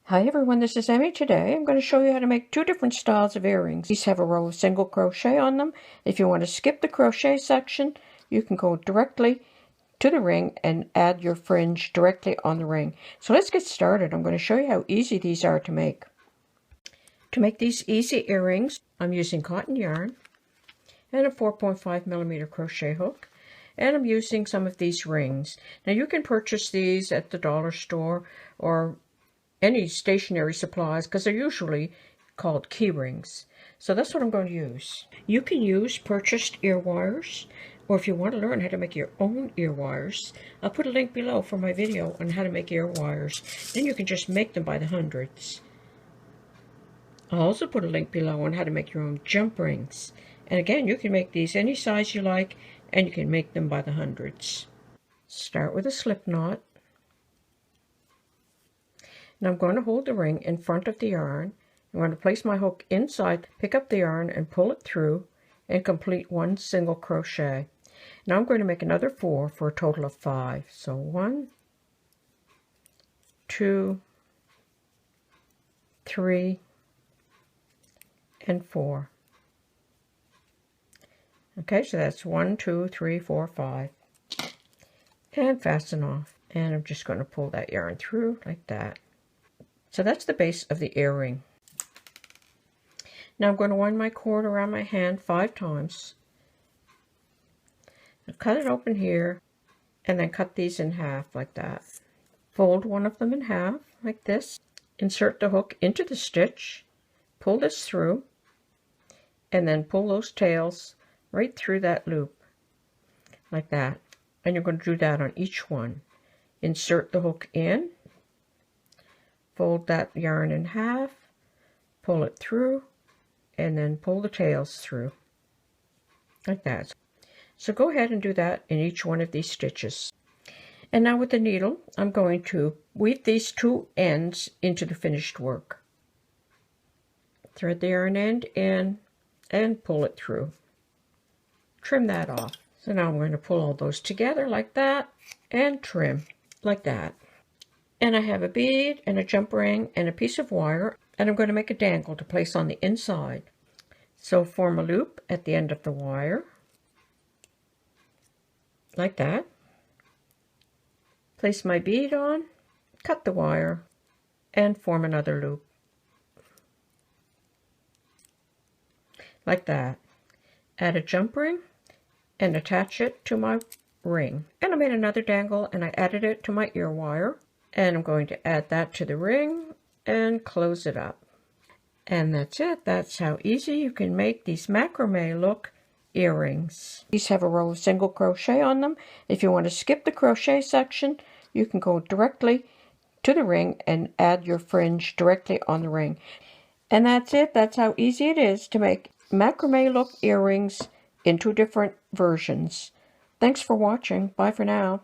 Hi everyone, this is Emmy. Today I'm going to show you how to make two different styles of earrings. These have a row of single crochet on them. If you want to skip the crochet section, you can go directly to the ring and add your fringe directly on the ring. So let's get started. I'm going to show you how easy these are to make. To make these easy earrings, I'm using cotton yarn and a 4.5mm crochet hook. And I'm using some of these rings. Now you can purchase these at the dollar store or any stationery supplies because they're usually called key rings. So that's what I'm going to use. You can use purchased ear wires, or if you want to learn how to make your own ear wires, I'll put a link below for my video on how to make ear wires. Then you can just make them by the hundreds. I'll also put a link below on how to make your own jump rings. And again, you can make these any size you like, and you can make them by the hundreds. Start with a slip knot. Now I'm going to hold the ring in front of the yarn. I'm going to place my hook inside, pick up the yarn and pull it through and complete one single crochet. Now I'm going to make another 4 for a total of 5. So 1, 2, 3, and 4. Okay, so that's 1, 2, 3, 4, 5. And fasten off. And I'm just going to pull that yarn through like that. So that's the base of the earring. Now I'm going to wind my cord around my hand 5 times. I'll cut it open here and then cut these in half like that. Fold one of them in half like this. Insert the hook into the stitch. Pull this through and then pull those tails right through that loop like that. And you're going to do that on each one. Insert the hook in. Fold that yarn in half, pull it through, and then pull the tails through, like that. So go ahead and do that in each one of these stitches. And now with the needle, I'm going to weave these two ends into the finished work. Thread the yarn end in and pull it through. Trim that off. So now I'm going to pull all those together like that and trim like that. And I have a bead and a jump ring and a piece of wire, and I'm going to make a dangle to place on the inside. So form a loop at the end of the wire, like that. Place my bead on, cut the wire, and form another loop, like that. Add a jump ring and attach it to my ring. And I made another dangle and I added it to my ear wire. And I'm going to add that to the ring and close it up. And that's it. That's how easy you can make these macrame look earrings. These have a row of single crochet on them. If you want to skip the crochet section, you can go directly to the ring and add your fringe directly on the ring. And that's it. That's how easy it is to make macrame look earrings in 2 different versions. Thanks for watching. Bye for now.